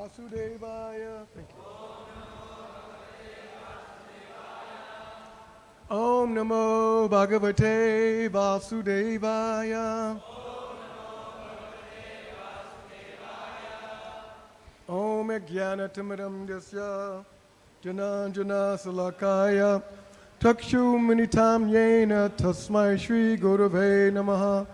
Vasudevaya. Thank you. Om Namo Bhagavate Vasudevaya. Om Jnanatimadam Dasya Jananjana Salakaya Takshu Minitam Yena Tasmai Shri Gurave Namaha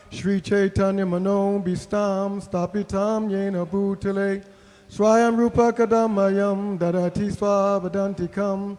Shri Chaitanya Mano Bistam Stapitam Yena Bhutale Swayam Rupa Kadamayam Dadati Svavadantikam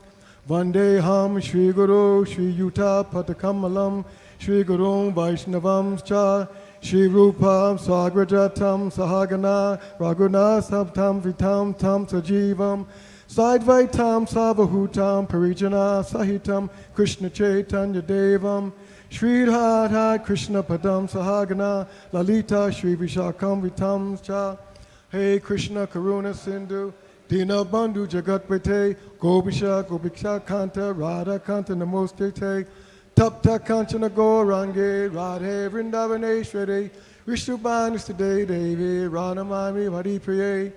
Vandeham Shri Guru Shri Yuta Patakamalam Shri Guru Vaishnavam Cha Shri Rupam Sagrajatam Sahagana Raguna Sabtam Vitam Tam Sajivam Saidvaitam Savahutam Parijana Sahitam Krishna Chaitanya Devam Shri Radha Krishna Padam Sahagana Lalita Shri Vishakam Vitam Cha Hey Krishna Karuna Sindhu Dina Bandhu Jagatpate Gobisha Gopiksha Kanta Radha Kanta Namostete Tapta Kanchana Gaurange Radhe Vrindavaneshwari Vishnubanistade Devi Ranamami Haripriye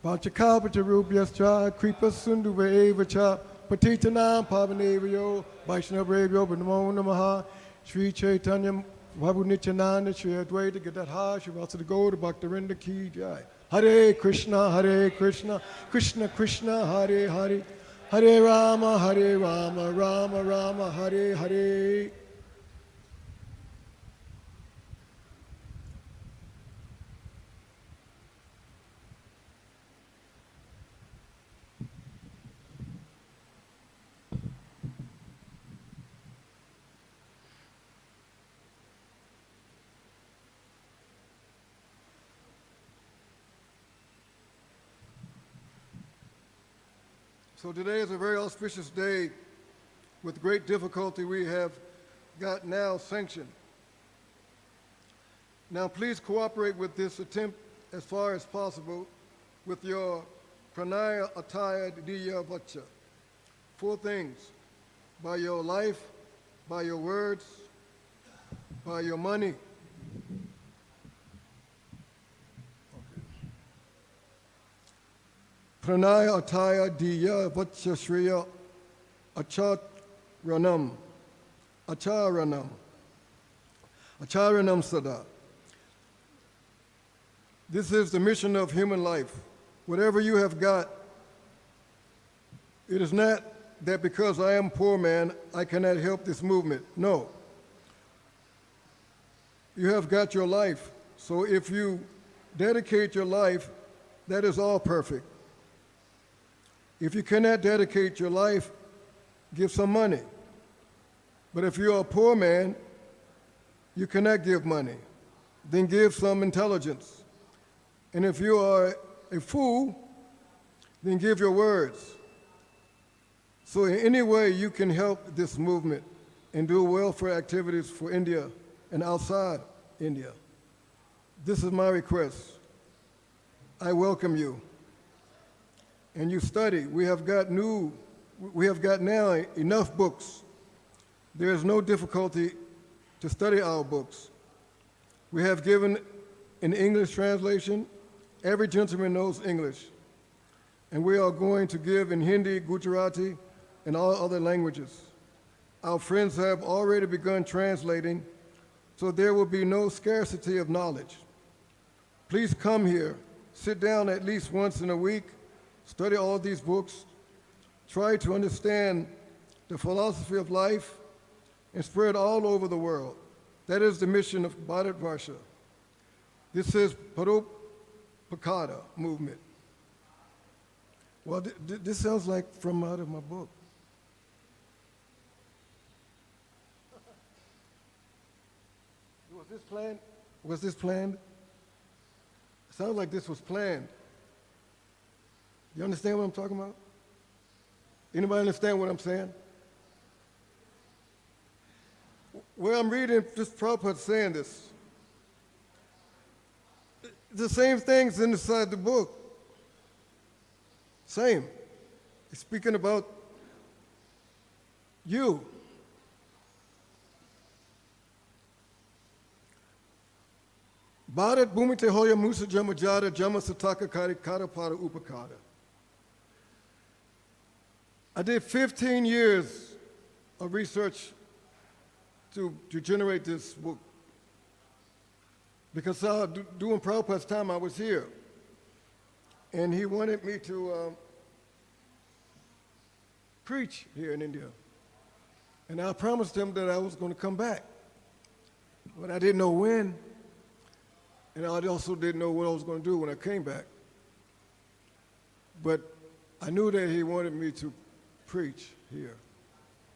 Vachakapata Rupyascha Kripa Sunduva Evacha Patitanam Pavanavyo Vaishnavravyo Namo Namaha Sri Chaitanya Prabhu Nityananda Sri Advaita Gadadha Sri Vasudha Gaura Bhaktarinda Ki Jai Hare Krishna Krishna Krishna Hare Hare Hare Rama Rama Rama Hare Hare. So today is a very auspicious day. With great difficulty we have got now sanctioned. Now please cooperate with this attempt as far as possible with your pranaya ataya diya vacha. 4 things: by your life, by your words, by your money. Pranaya ataya diya vacha shriya acharanam sada. This is the mission of human life. Whatever you have got, it is not that because I am poor man, I cannot help this movement. No. You have got your life. So if you dedicate your life, that is all perfect. If you cannot dedicate your life, give some money. But if you're a poor man, you cannot give money. Then give some intelligence. And if you are a fool, then give your words. So in any way you can help this movement and do welfare activities for India and outside India. This is my request. I welcome you. And you study. We have got now enough books. There is no difficulty to study our books. We have given an English translation. Every gentleman knows English. And we are going to give in Hindi, Gujarati, and all other languages. Our friends have already begun translating, so there will be no scarcity of knowledge. Please come here, sit down at least once in a week, study all these books, try to understand the philosophy of life, and spread all over the world. That is the mission of Bharatvarsha. This is Paropakara movement. Well, this sounds like from out of my book. Was this planned? It sounds like this was planned. You understand what I'm talking about? Anybody understand what I'm saying? Well, I'm reading this Prabhupada saying this. The same things inside the book. Same. He's speaking about you. Bharat Bhumite Hoya Musa Jamajada Jama Sataka Kari Karapada Upakada. I did 15 years of research to generate this book. Because during Prabhupada's time, I was here. And he wanted me to preach here in India. And I promised him that I was going to come back. But I didn't know when. And I also didn't know what I was going to do when I came back. But I knew that he wanted me to preach here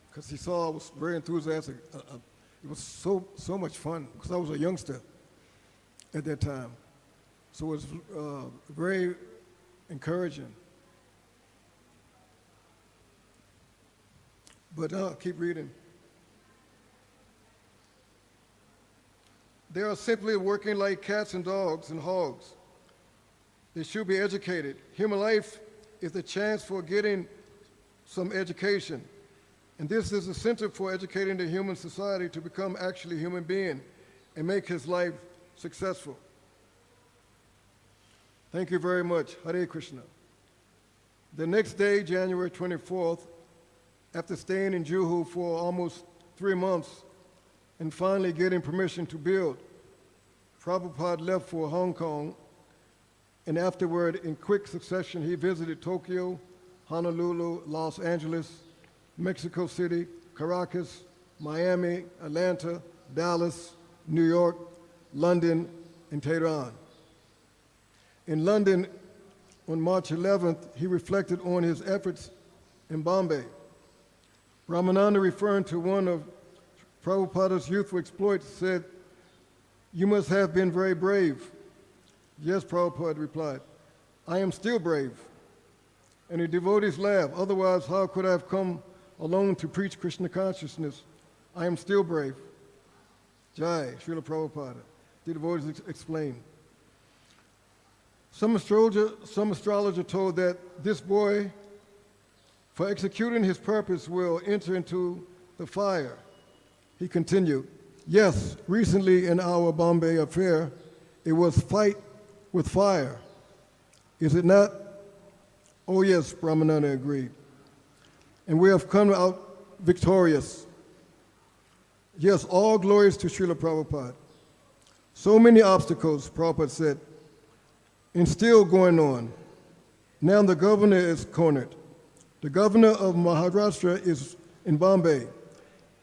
because he saw I was very enthusiastic. It was so much fun because I was a youngster at that time. So it was very encouraging. But I'll keep reading. They are simply working like cats and dogs and hogs. They should be educated. Human life is the chance for getting some education. And this is the center for educating the human society to become actually a human being and make his life successful. Thank you very much. Hare Krishna. The next day, January 24th, after staying in Juhu for almost 3 months and finally getting permission to build, Prabhupada left for Hong Kong, and afterward, in quick succession, he visited Tokyo, Honolulu, Los Angeles, Mexico City, Caracas, Miami, Atlanta, Dallas, New York, London, and Tehran. In London, on March 11th, he reflected on his efforts in Bombay. Ramananda, referring to one of Prabhupada's youthful exploits, said, "You must have been very brave." "Yes," Prabhupada replied, "I am still brave." And the devotees laughed. "Otherwise, how could I have come alone to preach Krishna consciousness? I am still brave." Jai, Srila Prabhupada. The devotees explained. Some astrologer told that this boy, for executing his purpose, will enter into the fire. He continued, "Yes, recently in our Bombay affair, it was fight with fire. Is it not?" "Oh yes," Brahmananda agreed. "And we have come out victorious." Yes, all glories to Srila Prabhupada. So many obstacles, Prabhupada said, and still going on. Now the governor is cornered. The governor of Maharashtra is in Bombay.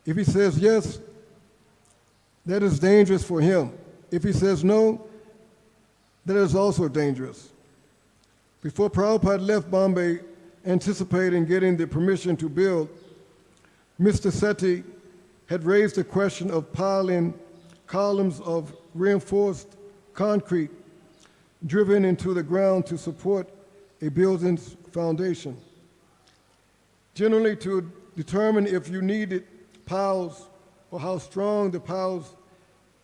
If he says yes, that is dangerous for him. If he says no, that is also dangerous. Before Prabhupada left Bombay, anticipating getting the permission to build, Mr. Sethi had raised the question of piling columns of reinforced concrete driven into the ground to support a building's foundation. Generally, to determine if you needed piles or how strong the piles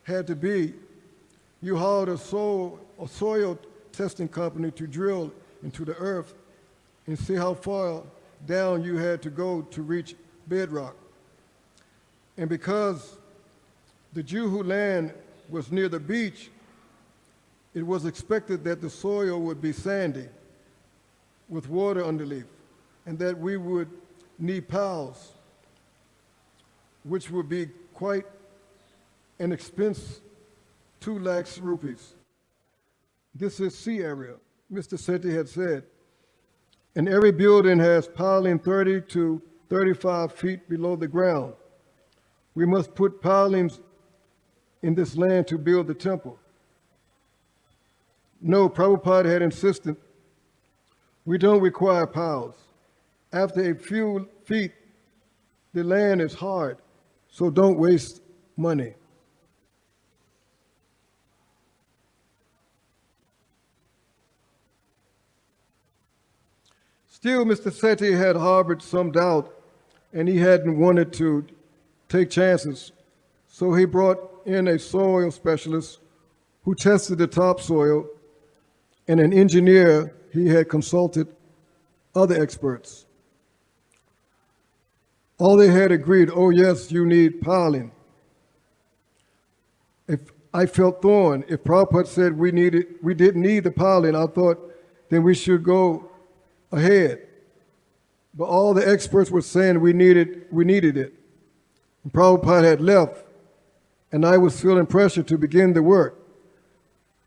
had to be, you hired a soil testing company to drill into the earth and see how far down you had to go to reach bedrock. And because the Juhu land was near the beach, it was expected that the soil would be sandy with water underneath, and that we would need piles, which would be quite an expense, 2 lakhs rupees. This is sea area, Mr. Sethi had said, and every building has piling 30 to 35 feet below the ground. We must put pilings in this land to build the temple. No, Prabhupada had insisted, we don't require piles. After a few feet, the land is hard, so don't waste money. Still, Mr. Sethi had harbored some doubt, and he hadn't wanted to take chances. So he brought in a soil specialist who tested the topsoil, and an engineer he had consulted other experts. All they had agreed, "Oh yes, you need piling." I felt thorn. If Prabhupada said we didn't need the Pali, I thought then we should go ahead. But all the experts were saying we needed it. And Prabhupada had left, and I was feeling pressure to begin the work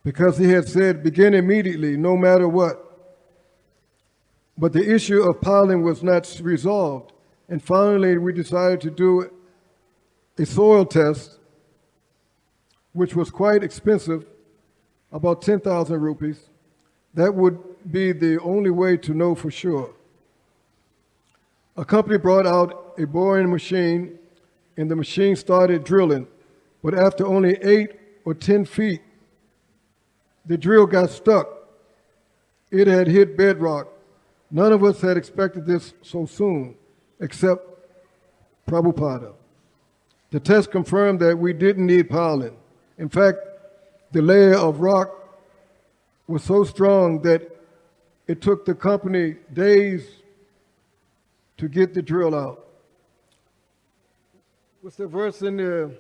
because he had said begin immediately, no matter what. But the issue of piling was not resolved, and finally we decided to do a soil test, which was quite expensive, about 10,000 rupees. That would be the only way to know for sure. A company brought out a boring machine, and the machine started drilling. But after only 8 or 10 feet, the drill got stuck. It had hit bedrock. None of us had expected this so soon, except Prabhupada. The test confirmed that we didn't need piling. In fact, the layer of rock was so strong that it took the company days to get the drill out. What's the verse in there?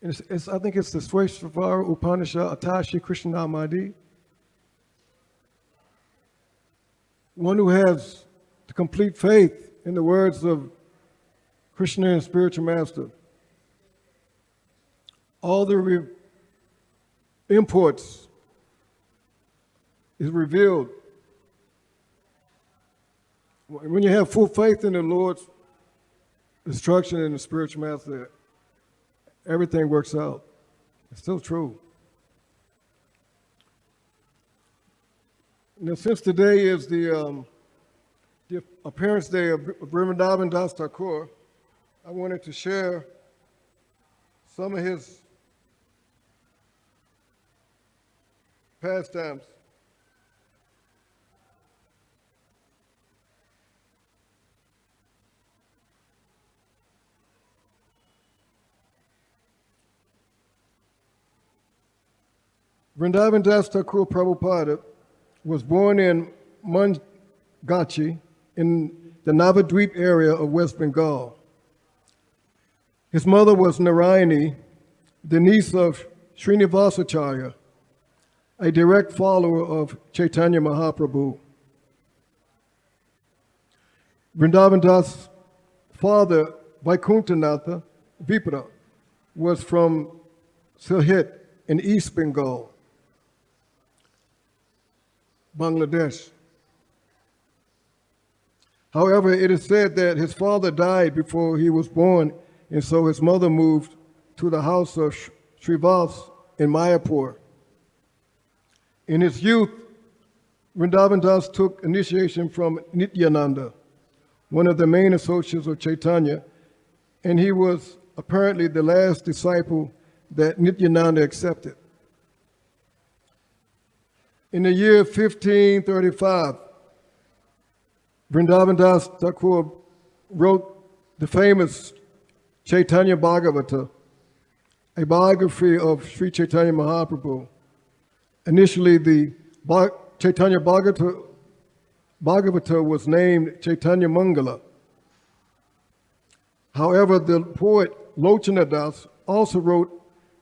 I think it's the Srisriradharavara Upanishad, Atashi Krishna Madi. One who has the complete faith in the words of Krishna and spiritual master. All the imports is revealed. When you have full faith in the Lord's instruction and the spiritual master, everything works out. It's still true. Now, since today is the appearance day of Vrindavan Das Thakur, I wanted to share some of his pastimes. Vrindavan Das Thakur Prabhupada was born in Mangachi in the Navadvip area of West Bengal. His mother was Narayani, the niece of Srinivasacharya, a direct follower of Chaitanya Mahaprabhu. Vrindavan Das' father, Vaikunthanatha Vipra, was from Sylhet in East Bengal, Bangladesh. However, it is said that his father died before he was born, and so his mother moved to the house of Srivas in Mayapur. In his youth, Vrindavan Das took initiation from Nityananda, one of the main associates of Chaitanya, and he was apparently the last disciple that Nityananda accepted. In the year 1535, Vrindavan Das Thakur wrote the famous Chaitanya Bhagavata, a biography of Sri Chaitanya Mahaprabhu. Initially, the Chaitanya Bhagavata was named Chaitanya Mangala. However, the poet Lochana Das also wrote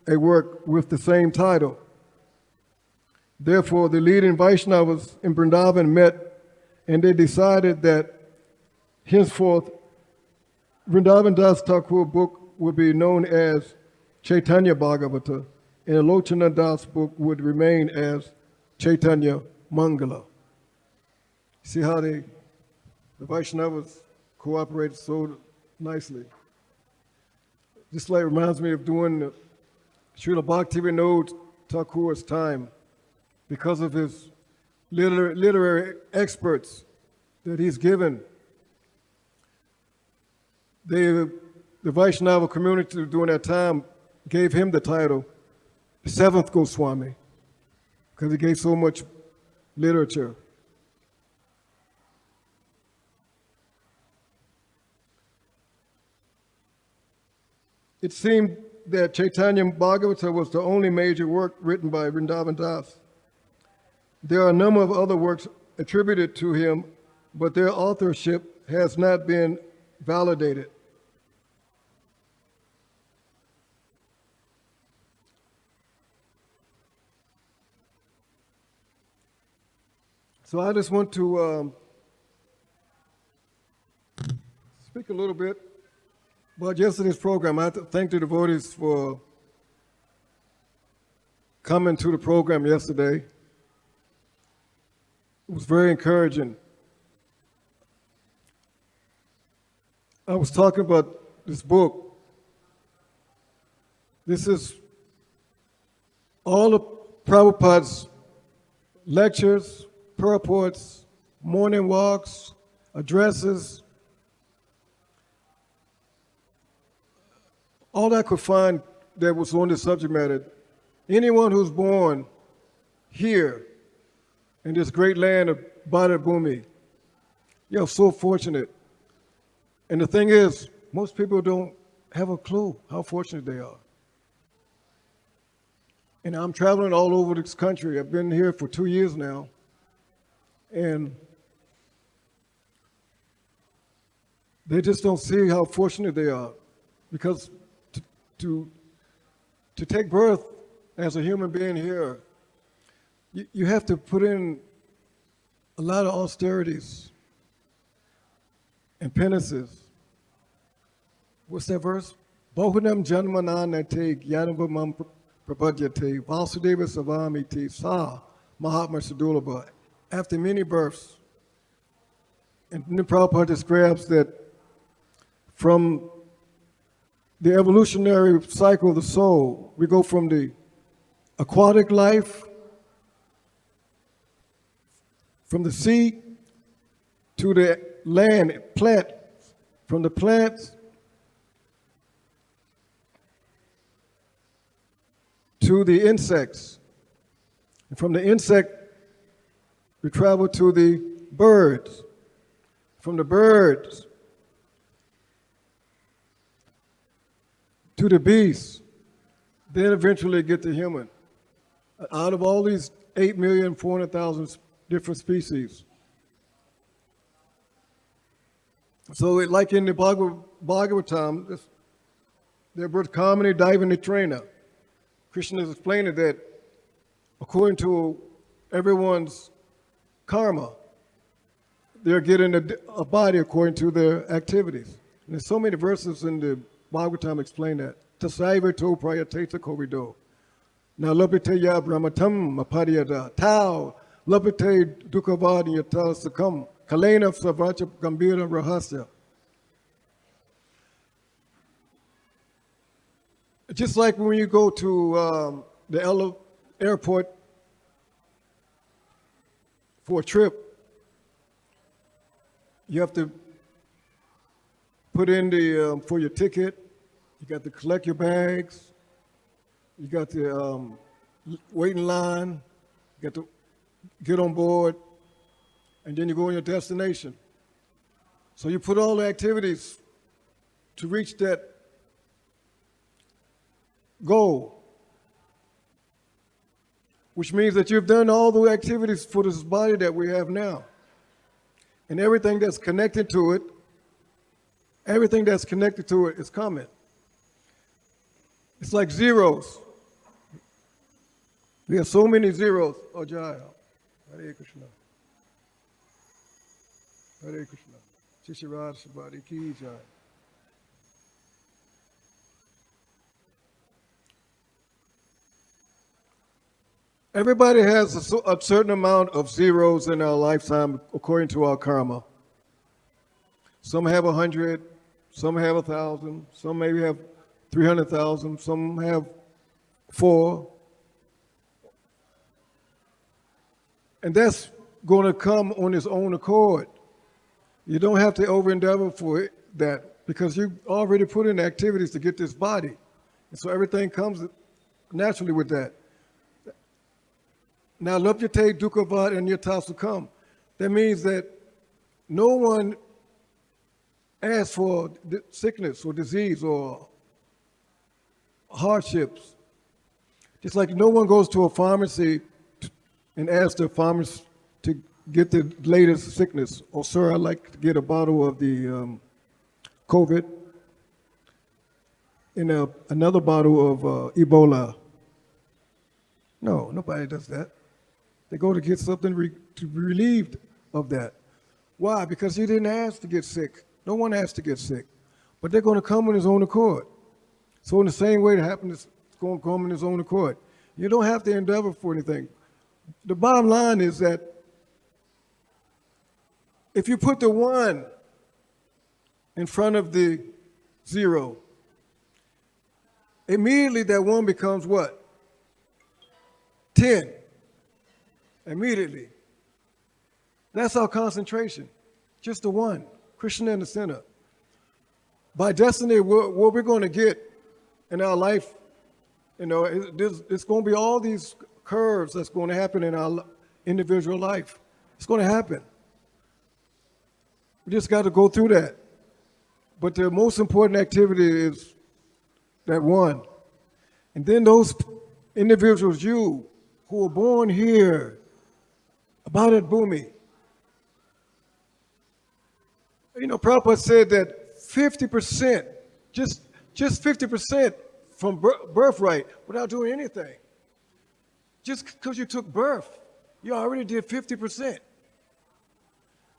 a work with the same title. Therefore, the leading Vaishnavas in Vrindavan met, and they decided that henceforth Vrindavan Das Thakur book would be known as Chaitanya Bhagavata, and the Lochana Das book would remain as Chaitanya Mangala. See how the Vaishnavas cooperated so nicely. Just like reminds me of doing Srila Bhaktivinoda Thakur's time, because of his literary experts that he's given. The Vaishnava community during that time gave him the title Seventh Goswami, because he gave so much literature. It seemed that Chaitanya Bhagavata was the only major work written by Vrindavan Das. There are a number of other works attributed to him, but their authorship has not been validated. So I just want to speak a little bit about yesterday's program. I have to thank the devotees for coming to the program yesterday. It was very encouraging. I was talking about this book. This is all of Prabhupada's lectures, purports, morning walks, addresses, all I could find that was on this subject matter. Anyone who's born here in this great land of Bharat Bhumi, you're so fortunate. And the thing is, most people don't have a clue how fortunate they are. And I'm traveling all over this country. I've been here for 2 years now. And they just don't see how fortunate they are. Because to take birth as a human being here, you have to put in a lot of austerities and penances. What's that verse? Bahunam janmananate yadavamam prapadyate vasudeva savamiti sa mahatma sadulabha. After many births, and then Prabhupada describes that from the evolutionary cycle of the soul, we go from the aquatic life, from the sea to the land, plant, from the plants to the insects. And from the insect, we travel to the birds. From the birds to the beasts, then eventually get to human. Out of all these 8,400,000 different species. So like in the Bhagavatam, they're both commonly diving the trainer. Krishna is explaining that according to everyone's karma, they're getting a body according to their activities. And there's so many verses in the Bhagavatam explain that. Tasaiva to prayateta kovido. Now lapite ya brahmatam apariyada. Tau lapite dukavad yata sakam. Kalena savacha gambira rahasya. Just like when you go to the airport for a trip, you have to put in the for your ticket. You got to collect your bags. You got to wait in line. You got to get on board, and then you go on your destination. So you put all the activities to reach that goal, which means that you've done all the activities for this body that we have now. And everything that's connected to it, is coming. It's like zeros. We have so many zeros. Oh, Jaya. Hare Krishna. Hare Krishna. SriSriRadhaRasbihariTemple. Everybody has a certain amount of zeros in our lifetime according to our karma. Some have 100, some have 1,000, some maybe have 300,000, some have 4. And that's going to come on its own accord. You don't have to over-endeavor for it, that, because you already put in activities to get this body. And so everything comes naturally with that. Now, lapyate dukavad and yata sukam. That means that no one asks for sickness or disease or hardships. Just like no one goes to a pharmacy and asks the pharmacist to get the latest sickness. Oh, sir, I'd like to get a bottle of the COVID and another bottle of Ebola. No, nobody does that. They go to get something to be relieved of that. Why? Because he didn't ask to get sick. No one asked to get sick. But they're going to come on his own accord. So in the same way it happened, it's going to come on his own accord. You don't have to endeavor for anything. The bottom line is that if you put the 1 in front of the 0, immediately that 1 becomes what? 10. Immediately. That's our concentration. Just the 1. Krishna in the center. By destiny, what we're going to get in our life, it's going to be all these curves that's going to happen in our individual life. It's going to happen. We just got to go through that. But the most important activity is that 1. And then those individuals, you, who were born here, about at Bhumi. Prabhupada said that 50%, just 50% from birthright without doing anything. Just because you took birth, you already did 50%.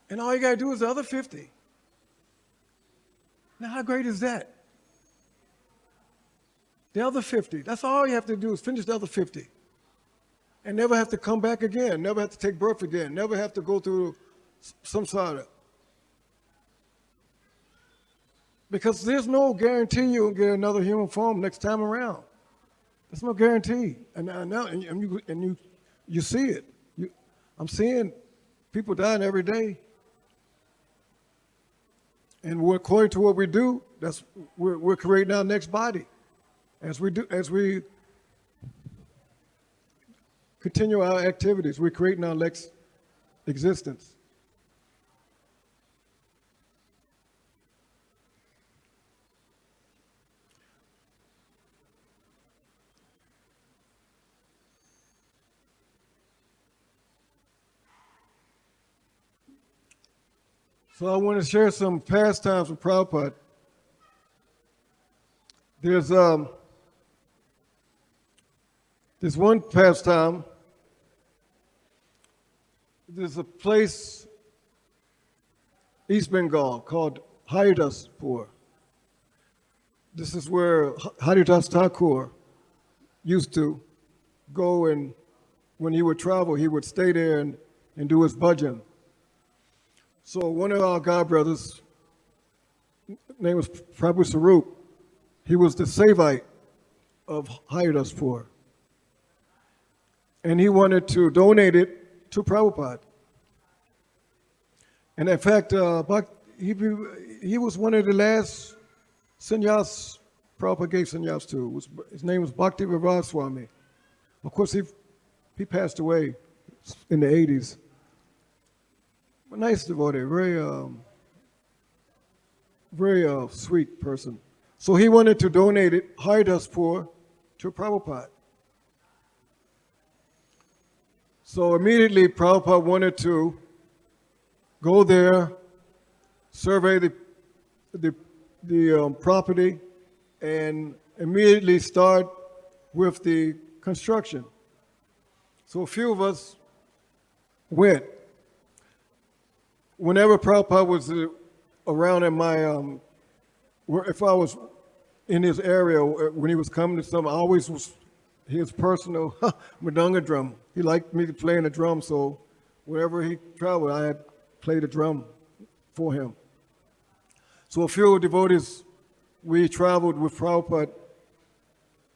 And all you got to do is the other 50. Now, how great is that? The other 50, that's all you have to do is finish the other 50. And never have to come back again, never have to take birth again, never have to go through samsara. Because there's no guarantee you'll get another human form next time around. There's no guarantee. And you see it. I'm seeing people dying every day. And according to what we do, we're creating our next body. As we continue our activities, we're creating our next existence. So I want to share some pastimes with Prabhupada. There's one pastime. There's a place, East Bengal, called Haridaspur. This is where Haridas Thakur used to go, and when he would travel, he would stay there and do his bhajan. So one of our godbrothers, name was Prabhu Sarup, he was the Sevite of Haridaspur. And he wanted to donate it to Prabhupada. And in fact, he was one of the last sannyas Prabhupada gave sannyas to. His name was Bhakti-Virat Swami. Of course, he passed away in the 80s. A nice devotee, very sweet person. So he wanted to donate it, Haridaspur, to Prabhupada. So immediately Prabhupada wanted to go there, survey the property, and immediately start with the construction. So a few of us went. Whenever Prabhupada was around in my, if I was in his area, when he was coming to something, I always was his personal Madanga drum. He liked me to play in the drum, so wherever he traveled, I had played the drum for him. So a few devotees, we traveled with Prabhupada.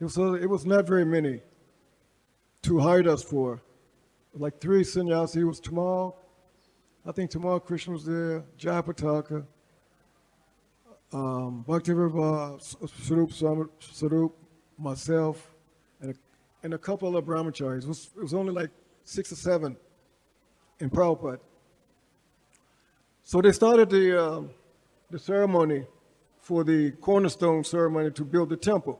It was not very many to Haridaspur. Like 3 sannyasi. He was Tamal. I think Tamal Krishna was there, Jayapataka, Bhakti-Virat, Sarup, myself, and a couple of brahmacharis. It was only like 6 or 7 in Prabhupada. So they started the ceremony for the cornerstone ceremony to build the temple.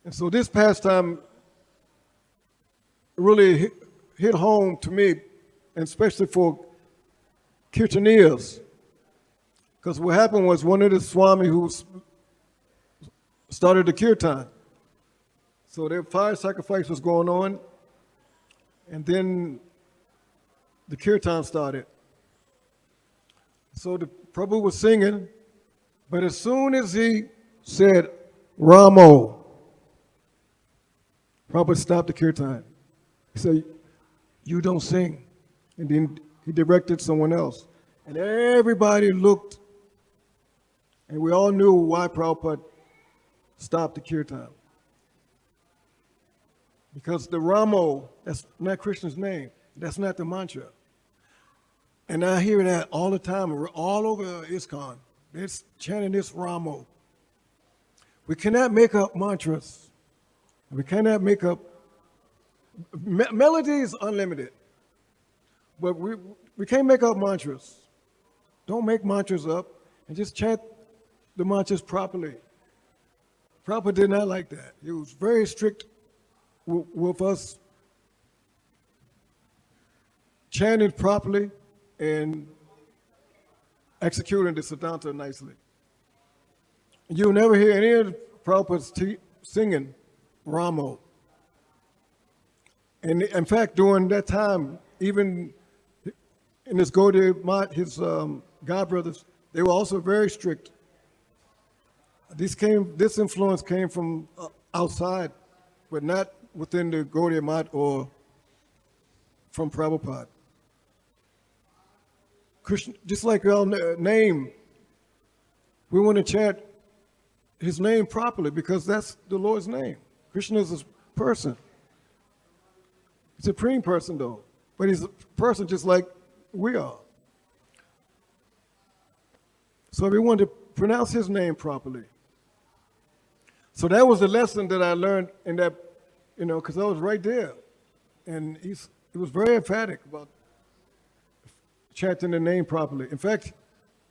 And so this pastime really hit home to me, and especially for kirtaniyas. Because what happened was one of the Swami who started the kirtan So their fire sacrifice was going on, and then the kirtan started. So the Prabhu was singing, but as soon as he said, Ramo, Prabhupada stopped the kirtan. He said, you don't sing. And then he directed someone else. And everybody looked, and we all knew why Prabhupada stopped the kirtan. Because the Ramo, that's not Krishna's name. That's not the mantra. And I hear that all the time, all over ISKCON. They're chanting this Ramo. We cannot make up mantras. We cannot make up, melody is unlimited. But we can't make up mantras. Don't make mantras up and just chant the mantras properly. Prabhupada did not like that. He was very strict with us chanting properly and executing the Siddhanta nicely. You'll never hear any of the Prabhupada's singing Ramo. And in fact, during that time, even in his Gaudiya Math, his God brothers, they were also very strict. This influence came from outside, but not within the Gaudiya Math or from Prabhupada. Krishna, just like our name, we want to chant his name properly because that's the Lord's name. Krishna is a person. He's a supreme person though, but he's a person just like we are. So we want to pronounce his name properly. So that was the lesson that I learned in that, because I was right there. And he was very emphatic about chanting the name properly. In fact,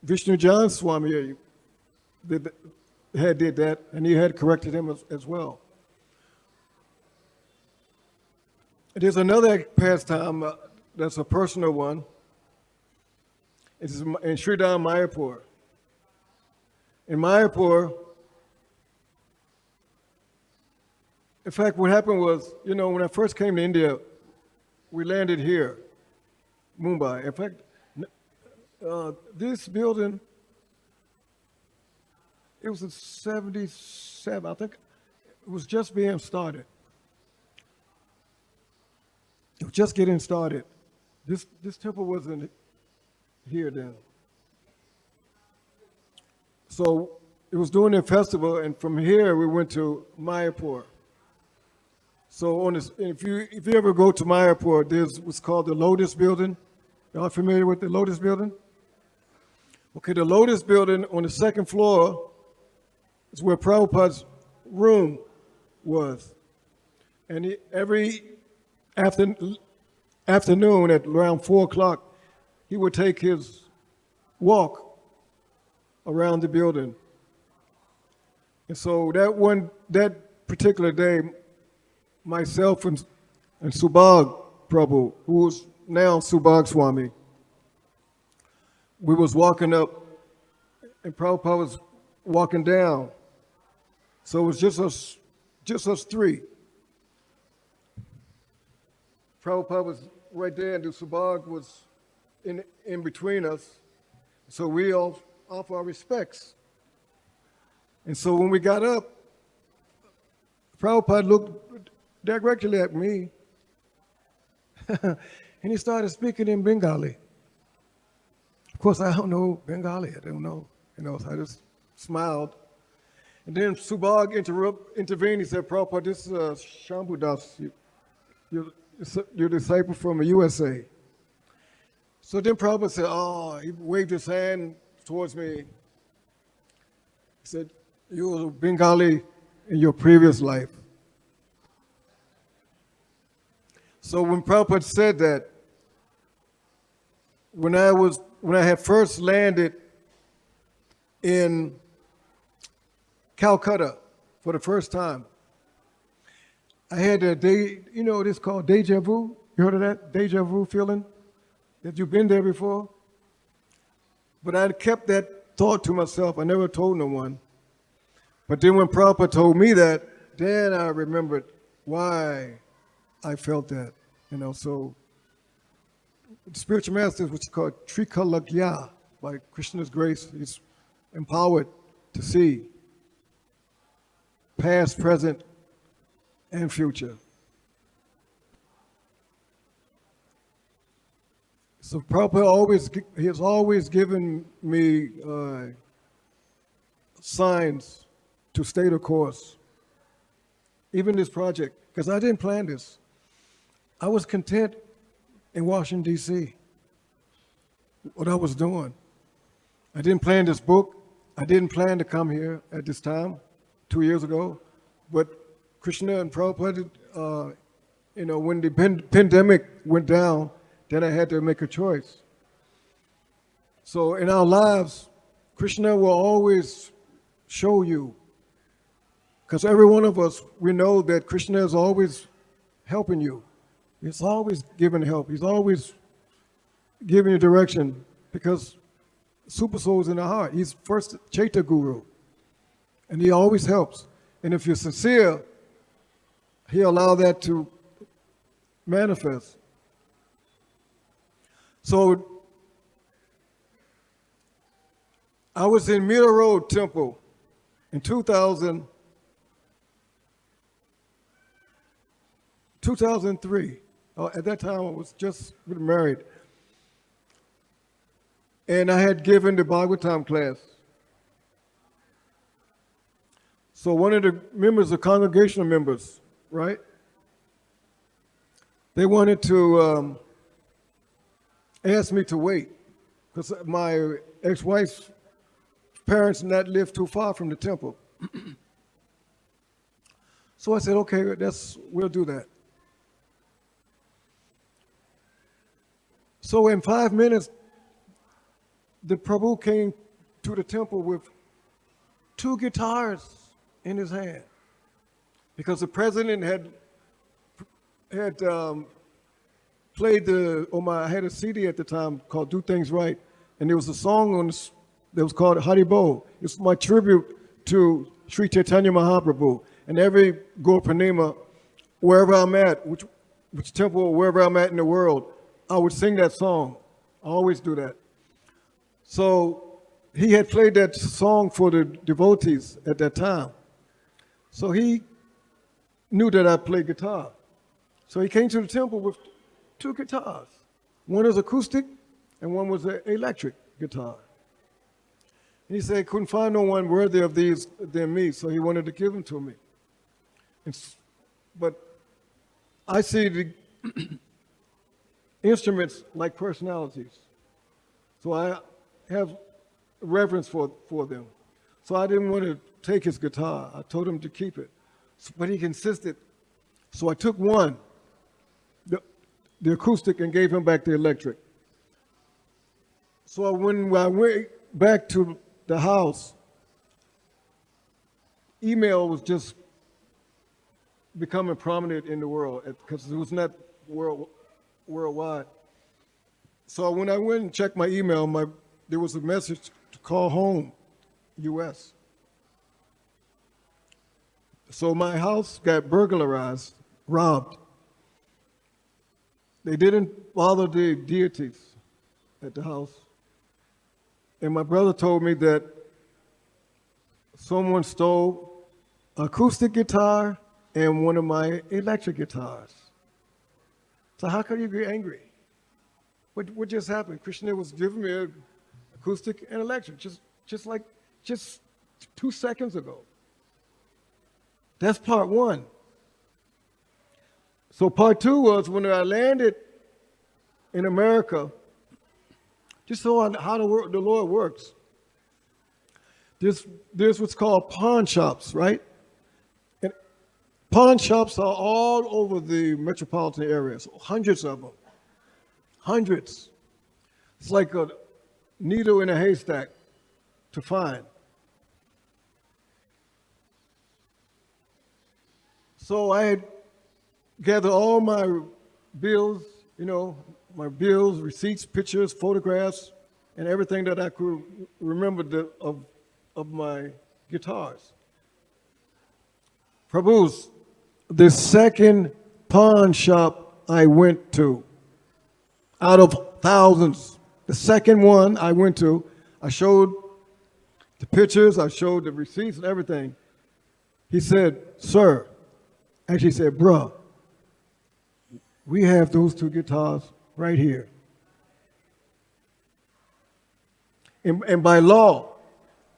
Vishnu Jan Swami did that, and he had corrected him as well. There's another pastime that's a personal one. It's in Sridham, Mayapur. In Mayapur, in fact, what happened was, when I first came to India, we landed here, Mumbai. In fact, this building, it was in 77, I think it was just being started. It was just getting started. This temple wasn't here then. So it was during the festival, and from here we went to Mayapur. So if you ever go to Mayapur, there's what's called the Lotus Building. Y'all familiar with the Lotus Building? Okay, the Lotus Building on the second floor is where Prabhupada's room was. And every afternoon at around 4 o'clock, he would take his walk around the building. And so that particular day, myself and Subhag Prabhu, who is now Subhag Swami, we was walking up and Prabhupada was walking down. So it was just us three. Prabhupada was right there and the Subhag was in between us. So we all offer our respects. And so when we got up, Prabhupada looked directly at me and he started speaking in Bengali. Of course, I don't know Bengali, I don't know, so I just smiled. And then Subhag intervened, he said, Prabhupada, this is Sambhu Das, your disciple from the USA. So then Prabhupada said, he waved his hand towards me. He said, you were Bengali in your previous life. So when Prabhupada said that, when I had first landed in Calcutta for the first time, I had this called deja vu. You heard of that? Deja vu feeling? That you've been there before? But I kept that thought to myself. I never told no one. But then when Prabhupada told me that, then I remembered why I felt that. So the spiritual masters, which is called Trikalagya, by Krishna's grace, he's empowered to see past, present, and future. So Prabhupada he has always given me signs to stay the course. Even this project, because I didn't plan this. I was content in Washington, D.C., what I was doing. I didn't plan this book. I didn't plan to come here at this time 2 years ago. But Krishna and Prabhupada, when the pandemic went down, then I had to make a choice. So in our lives, Krishna will always show you. Because every one of us, we know that Krishna is always helping you. He's always giving help. He's always giving you direction, because Super Soul is in the heart. He's first Chaita Guru, and he always helps. And if you're sincere, he'll allow that to manifest. So I was in Mira Road Temple in 2003. At that time, I was just married. And I had given the Bhagavatam class. So one of the members, the congregational members, right? They wanted to ask me to wait, because my ex-wife's parents did not live too far from the temple. So I said, okay, we'll do that. So in 5 minutes, the Prabhu came to the temple with 2 guitars in his hand, because the president had played I had a CD at the time called "Do Things Right," and there was a song on this that was called Hare. It's my tribute to Sri Chaitanya Mahaprabhu. And every Gaur Purnima, wherever I'm at, which temple, wherever I'm at in the world, I would sing that song. I always do that. So he had played that song for the devotees at that time. So he knew that I played guitar. So he came to the temple with 2 guitars. One was acoustic and one was an electric guitar. And he said he couldn't find no one worthy of these than me, so he wanted to give them to me. But I see the instruments like personalities. So I have reverence for them. So I didn't want to take his guitar. I told him to keep it. But he insisted. So I took one, the acoustic, and gave him back the electric. So when I went back to the house, email was just becoming prominent in the world, because it was not worldwide. So when I went and checked my email, there was a message to call home, U.S. So my house got burglarized, robbed. They didn't bother the deities at the house. And my brother told me that someone stole an acoustic guitar and one of my electric guitars. So how could you be angry? What just happened? Krishna was giving me an acoustic and electric, just 2 seconds ago. That's part 1. So part 2 was when I landed in America, just so how the Lord works. There's what's called pawn shops, right? And pawn shops are all over the metropolitan areas, hundreds of them. Hundreds. It's like a needle in a haystack to find. So I had gathered all my bills, my bills, receipts, pictures, photographs, and everything that I could remember of my guitars. Prabhu's the second pawn shop I went to, out of thousands, the second one I went to, I showed the pictures, I showed the receipts and everything. He said, sir, actually he said, bruh, we have those two guitars right here. And by law,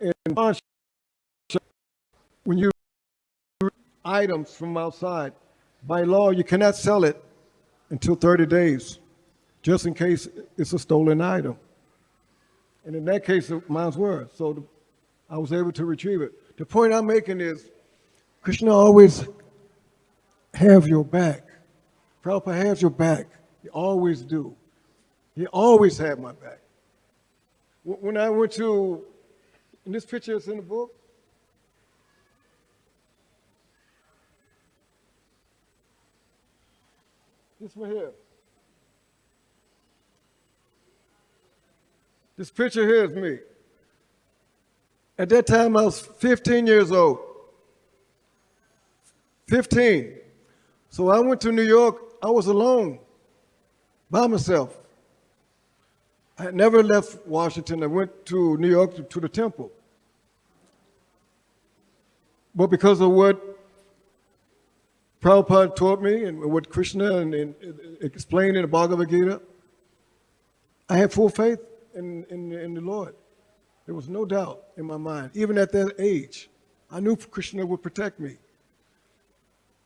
in pawn shop, when you items from outside, by law, you cannot sell it until 30 days, just in case it's a stolen item. And in that case, mine's were. So I was able to retrieve it. The point I'm making is, Krishna always have your back. Prabhupada has your back. He always do. He always had my back. When I went to, and this picture is in the book, this one here. This picture here is me. At that time, I was 15 years old. 15. So I went to New York. I was alone, by myself. I had never left Washington. I went to New York to the temple. But because of what Prabhupada taught me and what Krishna and explained in the Bhagavad-gita, I had full faith in the Lord. There was no doubt in my mind. Even at that age, I knew Krishna would protect me.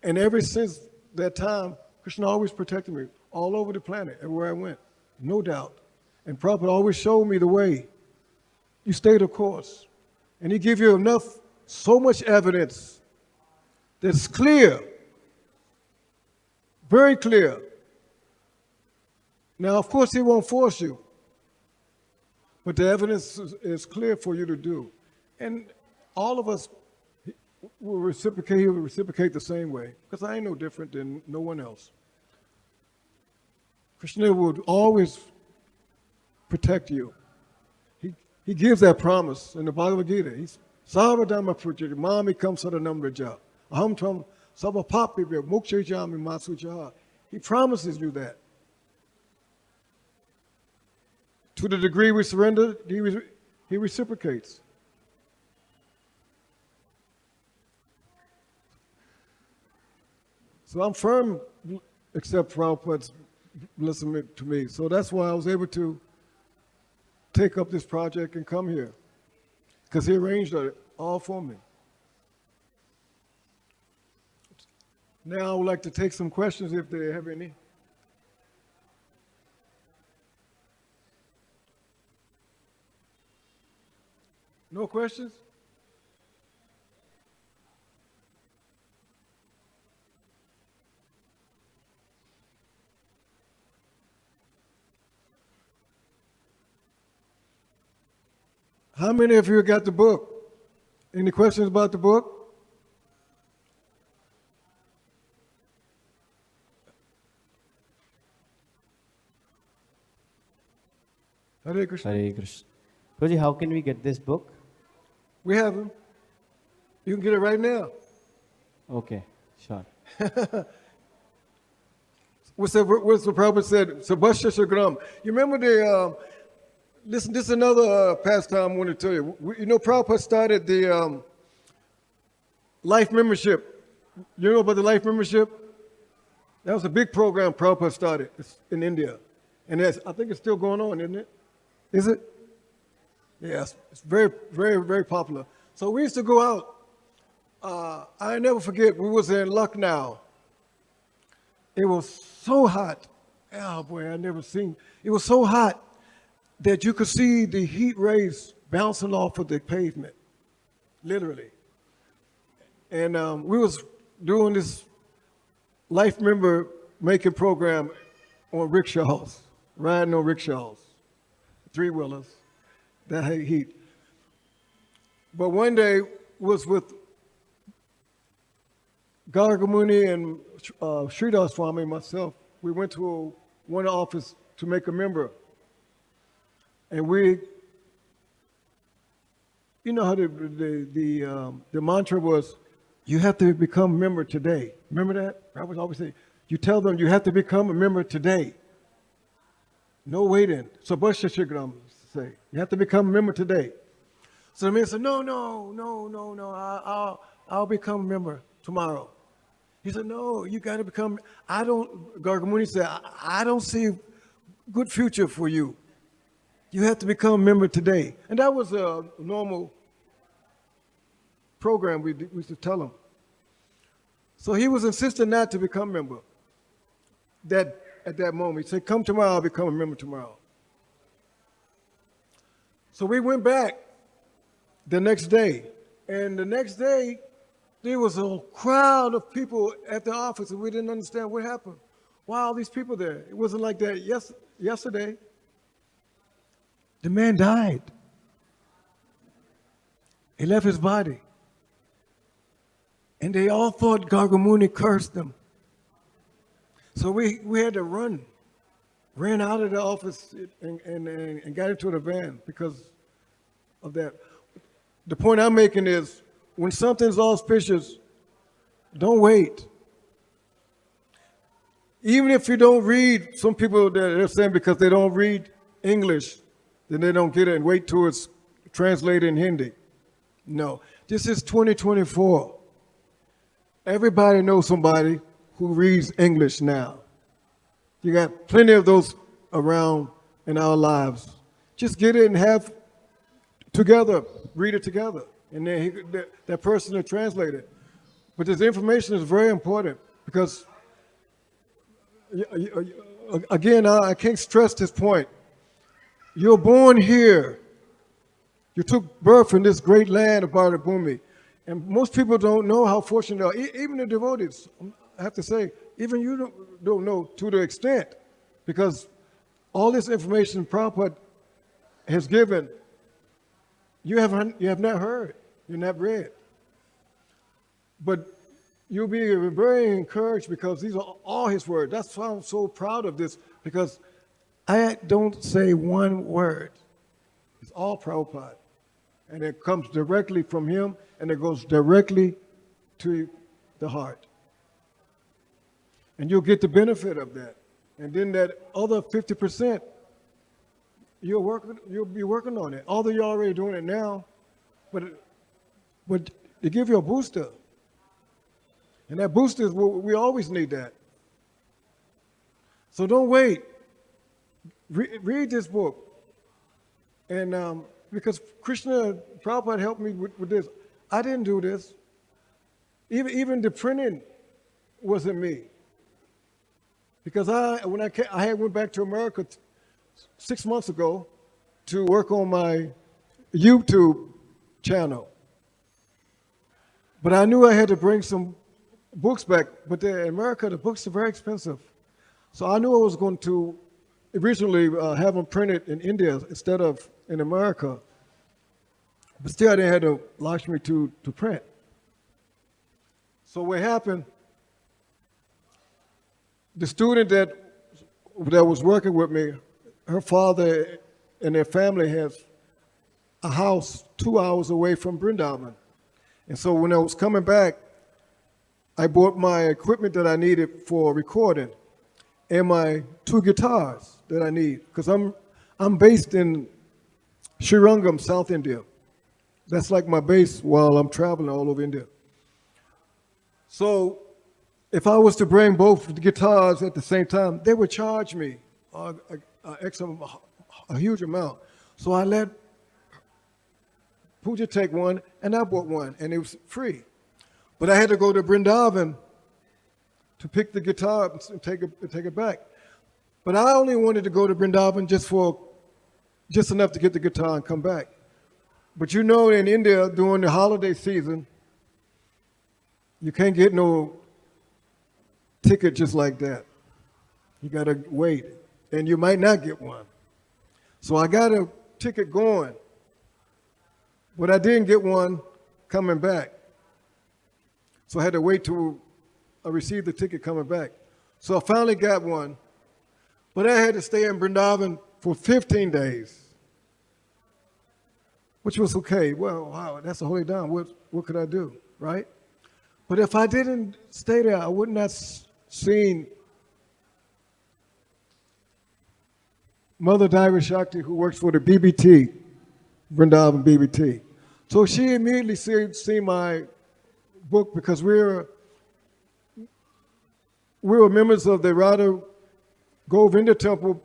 And ever since that time, Krishna always protected me all over the planet, everywhere I went, no doubt. And Prabhupada always showed me the way. You stay the course. And he give you enough, so much evidence that's clear, very clear. Now, of course, he won't force you, but the evidence is clear for you to do. And all of us will reciprocate, he will reciprocate the same way, because I ain't no different than no one else. Krishna would always protect you. He gives that promise in the Bhagavad-gita. He's Sarvadhamma Prajita, Mami Kam Sadanamraja, Aham Tvam Sabapapibya, Mukshajami Masujaha. He promises you that. To the degree we surrender, he reciprocates. So I'm firm, except Prabhupada's blessing to me. So that's why I was able to take up this project and come here, because he arranged it all for me. Now I would like to take some questions if they have any. No questions? How many of you got the book? Any questions about the book? Hare Krishna. Hare Krishna. Prabhuji, how can we get this book? We have them. You can get it right now. Okay, sure. What's the Prabhupada said? Sabhasya Shagram. You remember the, this is another pastime I want to tell you. You know, Prabhupada started the life membership. You know about the life membership? That was a big program Prabhupada started in India. And I think it's still going on, isn't it? Is it? Yes, it's very, very, very popular. So we used to go out. I never forget, we was in Lucknow. It was so hot. Oh boy, I never seen. It was so hot that you could see the heat rays bouncing off of the pavement, literally. And we was doing this life member making program on rickshaws, riding on rickshaws, three-wheelers, that heat. But one day was with Gargamuni and Sridhar Swami and myself. We went to one office to make a member. And you know how the mantra was, you have to become a member today. Remember that? I would always say, you tell them you have to become a member today. No waiting. So Bhashashigram say, you have to become a member today. So the man said, no, I'll become a member tomorrow. He said, no, you got to become, Gargamuni said, I don't see a good future for you. You have to become a member today. And that was a normal program we used to tell him. So he was insisting not to become a member. At that moment, he said, come tomorrow, I'll become a member tomorrow. So we went back the next day. And the next day, there was a crowd of people at the office, and we didn't understand what happened. Why all these people there? It wasn't like that yesterday. The man died. He left his body. And they all thought Gargamuni cursed them. So we had to ran out of the office and got into the van because of that. The point I'm making is, when something's auspicious, don't wait. Even if you don't read, some people they're saying because they don't read English, then they don't get it and wait till it's translated in Hindi. No, this is 2024. Everybody knows somebody who reads English now. You got plenty of those around in our lives. Just get it and have together, read it together. And then that person will translate it. But this information is very important because, again, I can't stress this point. You're born here. You took birth in this great land of Bharata Bhumi. And most people don't know how fortunate they are. Even the devotees, I have to say, even you don't know to the extent, because all this information Prabhupada has given, you have not heard, you've not read. But you'll be very encouraged because these are all his words. That's why I'm so proud of this, because I don't say one word. It's all Prabhupada. And it comes directly from him, and it goes directly to the heart. And you'll get the benefit of that. And then that other 50%, you'll be working on it. Although you're already doing it now, but they give you a booster. And that booster is what we always need that. So don't wait. Read this book. And because Krishna, Prabhupada helped me with this. I didn't do this. Even the printing wasn't me. Because I went back to America 6 months ago to work on my YouTube channel. But I knew I had to bring some books back. But in America, the books are very expensive. So I knew I was going to originally have them printed in India instead of in America. But still, I didn't have the Lakshmi to print. So what happened, the student that was working with me, her father and their family has a house 2 hours away from Vrindavan. And so when I was coming back, I bought my equipment that I needed for recording and my 2 guitars that I need, because I'm based in Srirangam, South India. That's like my base while I'm traveling all over India. So if I was to bring both the guitars at the same time, they would charge me a huge amount. So I let Puja take one, and I bought one, and it was free. But I had to go to Vrindavan to pick the guitar and take it back. But I only wanted to go to Vrindavan just enough to get the guitar and come back. But you know, in India, during the holiday season, you can't get no ticket just like that. You got to wait, and you might not get one. So I got a ticket going, but I didn't get one coming back. So I had to wait till I received the ticket coming back. So I finally got one, but I had to stay in Vrindavan for 15 days, which was okay. Well, wow, that's a holy down. What could I do, right? But if I didn't stay there, I would not seen Mother Diva Shakti, who works for the BBT, Vrindavan BBT. So she immediately seen my book because we were members of the Radha Govinda Temple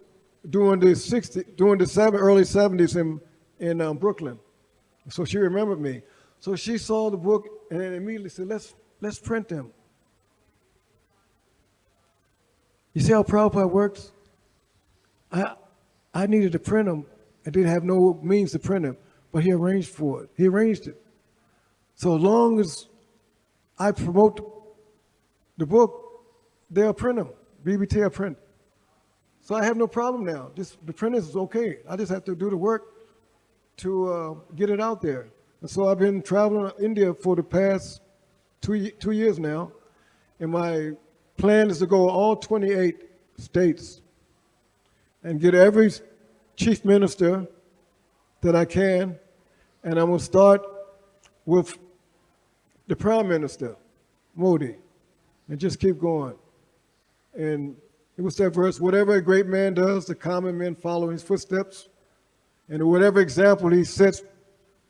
during the early 70s in Brooklyn. So she remembered me. So she saw the book and immediately said, let's print them. You see how Prabhupada works? I needed to print them. I didn't have no means to print them, but he arranged for it. He arranged it. So as long as I promote the book, they'll print them. BBT will print. So I have no problem now. The printing is okay. I just have to do the work to get it out there. And so I've been traveling India for the past 2 years now, and my plan is to go all 28 states and get every chief minister that I can, and I'm going to start with the prime minister, Modi, and just keep going. And it was that verse, whatever a great man does, the common men follow his footsteps, and whatever example he sets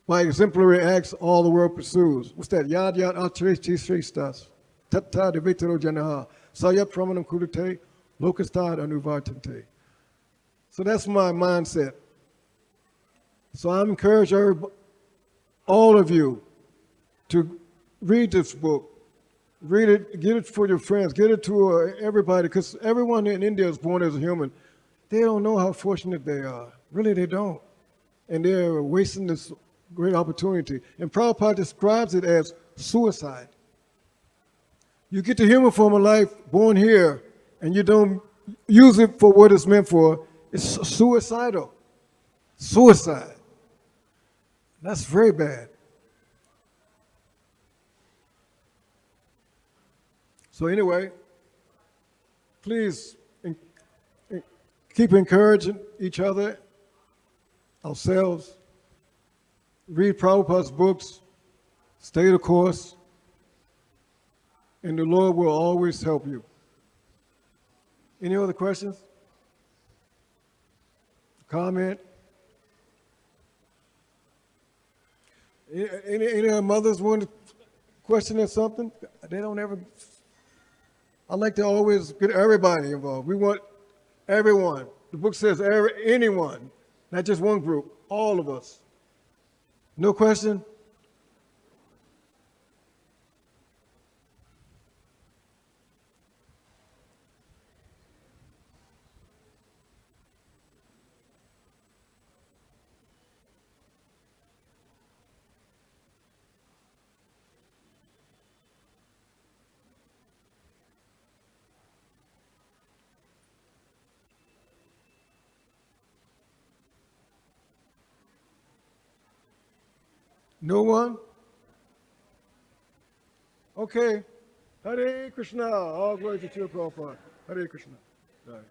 by exemplary acts, all the world pursues. What's that? Yad yad atresti srestas, tatta devitaro janaha, sayat pramanam kudate, lokastad anuvartante. So that's my mindset. So I encourage all of you to read this book. Read it, get it for your friends, get it to everybody, because everyone in India is born as a human. They don't know how fortunate they are. Really, they don't. And they're wasting this great opportunity. And Prabhupada describes it as suicide. You get the human form of life born here, and you don't use it for what it's meant for. It's suicidal. Suicide. That's very bad. So anyway, please keep encouraging each other, ourselves. Read Prabhupada's books, stay the course, and the Lord will always help you. Any other questions? Comment? Any mothers want to question or something? They don't ever. I like to always get everybody involved. We want everyone. The book says anyone, not just one group, all of us. No question? No one? Okay. Hare Krishna. All glory to Prabhupada. Hare Krishna. Right.